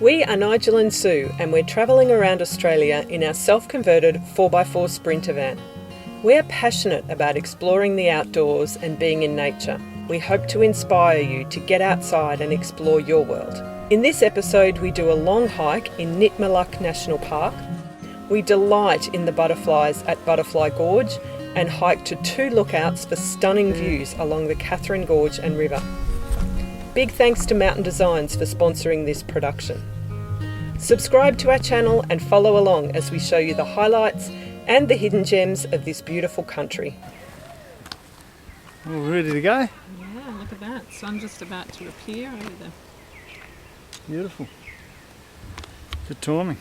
We are Nigel and Sue, and we're travelling around Australia in our self-converted 4x4 Sprinter van. We are passionate about exploring the outdoors and being in nature. We hope to inspire you to get outside and explore your world. In this episode, we do a long hike in Nitmiluk National Park. We delight in the butterflies at Butterfly Gorge and hike to 2 lookouts for stunning views along the Katherine Gorge and river. Big thanks to Mountain Designs for sponsoring this production. Subscribe to our channel and follow along as we show you the highlights and the hidden gems of this beautiful country. All ready to go? Yeah, look at that. Sun just about to appear over there. Beautiful. Good timing.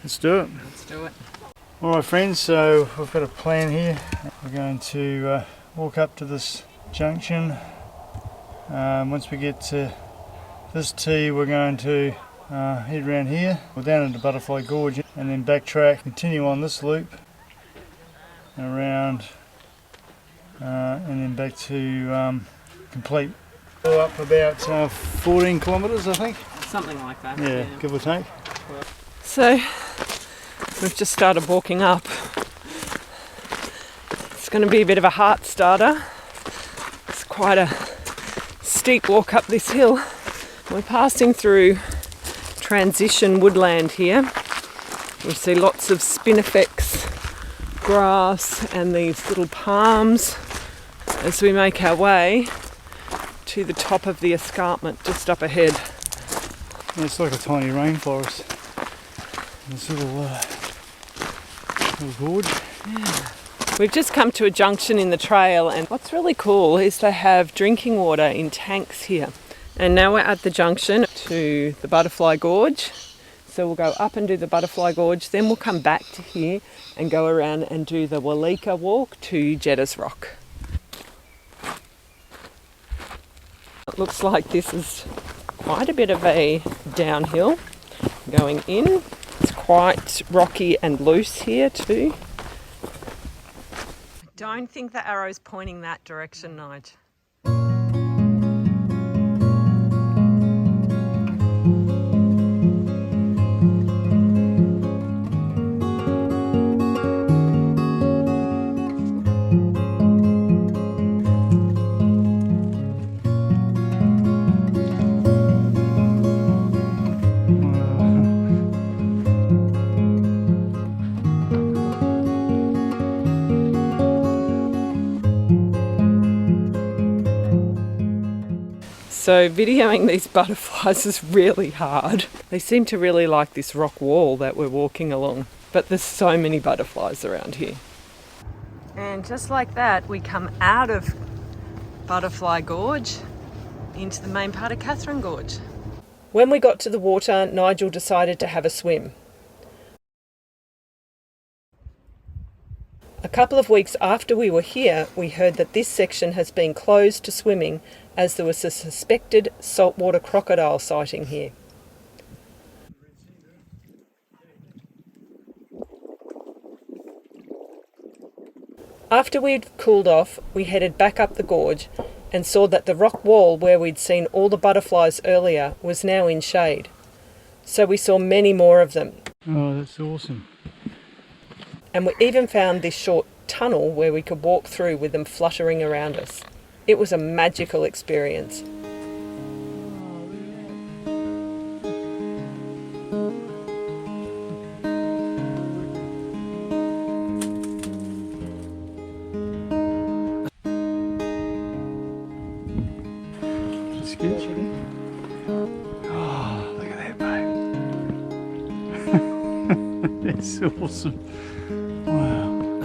Let's do it. Let's do it. Alright friends, so we've got a plan here. We're going to walk up to this junction. Once we get to this T, we're going to head around here. We're down into Butterfly Gorge and then backtrack, continue on this loop and around and then back to complete. Go up about 14 kilometres I think. Something like that. Yeah, give or take. So we've just started walking up. It's going to be a bit of a heart starter. It's quite a steep walk up this hill. We're passing through transition woodland here. We see lots of spinifex grass and these little palms as we make our way to the top of the escarpment just up ahead. Yeah, it's like a tiny rainforest. This little gorge. Yeah. We've just come to a junction in the trail, and what's really cool is they have drinking water in tanks here. And now we're at the junction to the Butterfly Gorge. So we'll go up and do the Butterfly Gorge, then we'll come back to here and go around and do the Waleka walk to Jedda's Rock. It looks like this is quite a bit of a downhill going in. It's quite rocky and loose here too. I don't think the arrow's pointing that direction, Nige. So videoing these butterflies is really hard. They seem to really like this rock wall that we're walking along, but there's so many butterflies around here. And just like that, we come out of Butterfly Gorge into the main part of Katherine Gorge. When we got to the water, Nigel decided to have a swim. A couple of weeks after we were here, we heard that this section has been closed to swimming as there was a suspected saltwater crocodile sighting here. After we'd cooled off, we headed back up the gorge and saw that the rock wall where we'd seen all the butterflies earlier was now in shade. So we saw many more of them. Oh, that's awesome. And we even found this short tunnel where we could walk through with them fluttering around us. It was a magical experience. That's good. Oh, look at that, babe. That's awesome. Wow.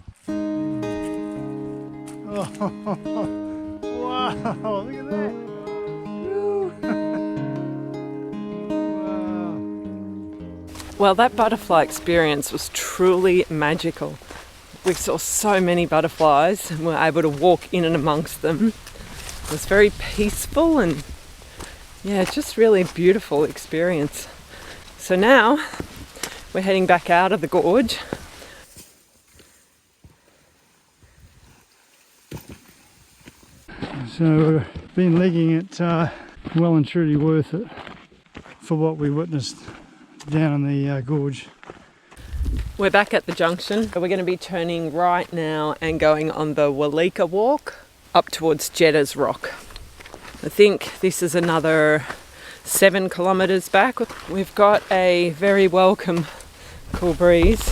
Oh. Wow, look at that! Wow. Well, that butterfly experience was truly magical. We saw so many butterflies and were able to walk in and amongst them. It was very peaceful and just really beautiful experience. So now we're heading back out of the gorge. So we've been legging it well and truly worth it. for what we witnessed down in the gorge. We're back at the junction. We're going to be turning right now and going on the Waleka walk up towards Jedda's Rock. I think this is another 7 kilometres back. We've got a very welcome cool breeze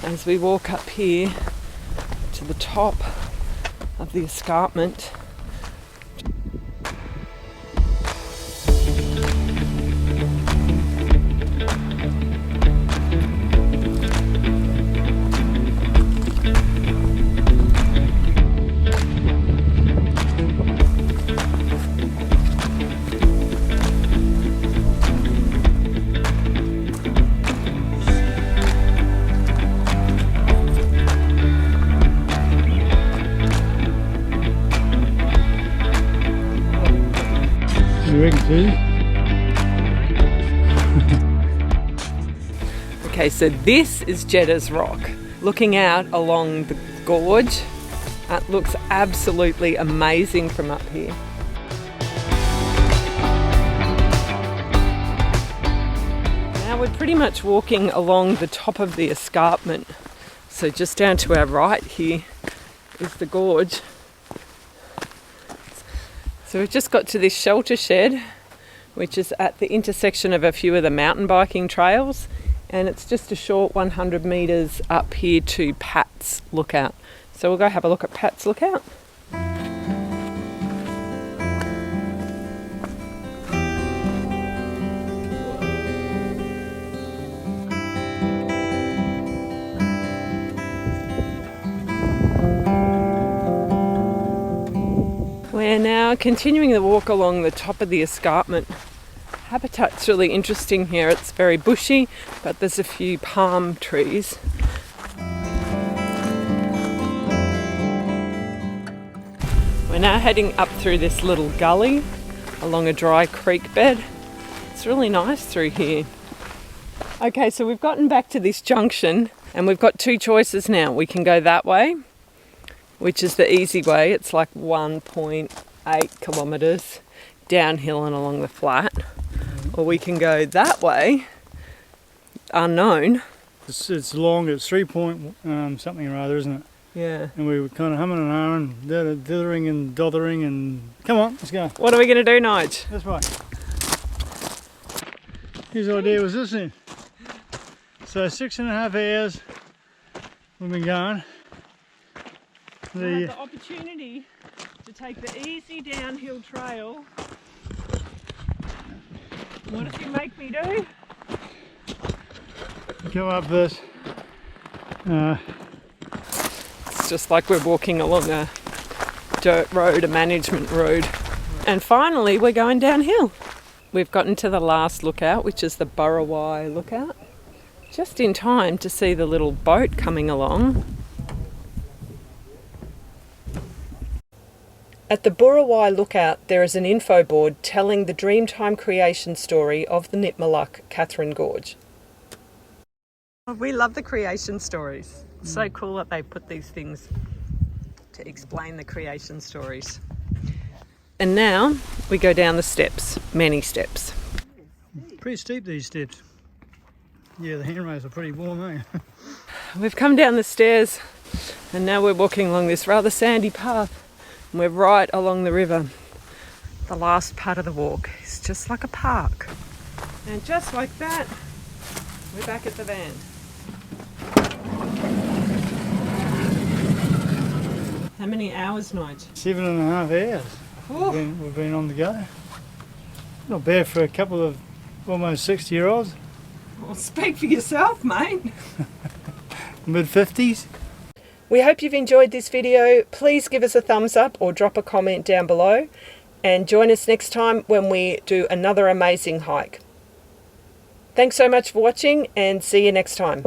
as we walk up here to the top of the escarpment. Okay, so this is Jedda's Rock. Looking out along the gorge, it looks absolutely amazing from up here. Now we're pretty much walking along the top of the escarpment. So just down to our right here is the gorge. So we've just got to this shelter shed, which is at the intersection of a few of the mountain biking trails, and it's just a short 100 metres up here to Pat's Lookout. So we'll go have a look at Pat's Lookout. We're now continuing the walk along the top of the escarpment. Habitat's really interesting here. It's very bushy, but there's a few palm trees. We're now heading up through this little gully along a dry creek bed. It's really nice through here. Okay, so we've gotten back to this junction and we've got two choices now. We can go that way, which is the easy way. It's like 1.8 kilometres downhill and along the flat. Or we can go that way, unknown. It's long, it's 3 point something or other, isn't it? Yeah. And we were kind of humming and ahhing, dithering and dothering and... Come on, let's go. What are we going to do, Nige? This way. His idea was this then. So 6.5 hours we've been going. We have the opportunity to take the easy downhill trail. What does he make me do? Come up this. It's just like we're walking along a dirt road, a management road. And finally we're going downhill. We've gotten to the last lookout, which is the Burawei Lookout. Just in time to see the little boat coming along. At the Burawei Lookout, there is an info board telling the dreamtime creation story of the Nitmiluk Katherine Gorge. We love the creation stories. It's so cool that they put these things to explain the creation stories. And now we go down the steps, many steps. Pretty steep, these steps. Yeah, the handrails are pretty warm, eh? We've come down the stairs and now we're walking along this rather sandy path. And we're right along the river. The last part of the walk is just like a park. And just like that, we're back at the van. How many hours, Nige? 7.5 hours. We've been on the go. Not bad for a couple of almost 60-year-olds. Well, speak for yourself, mate. Mid-50s. We hope you've enjoyed this video. Please give us a thumbs up or drop a comment down below. And join us next time when we do another amazing hike. Thanks so much for watching and see you next time.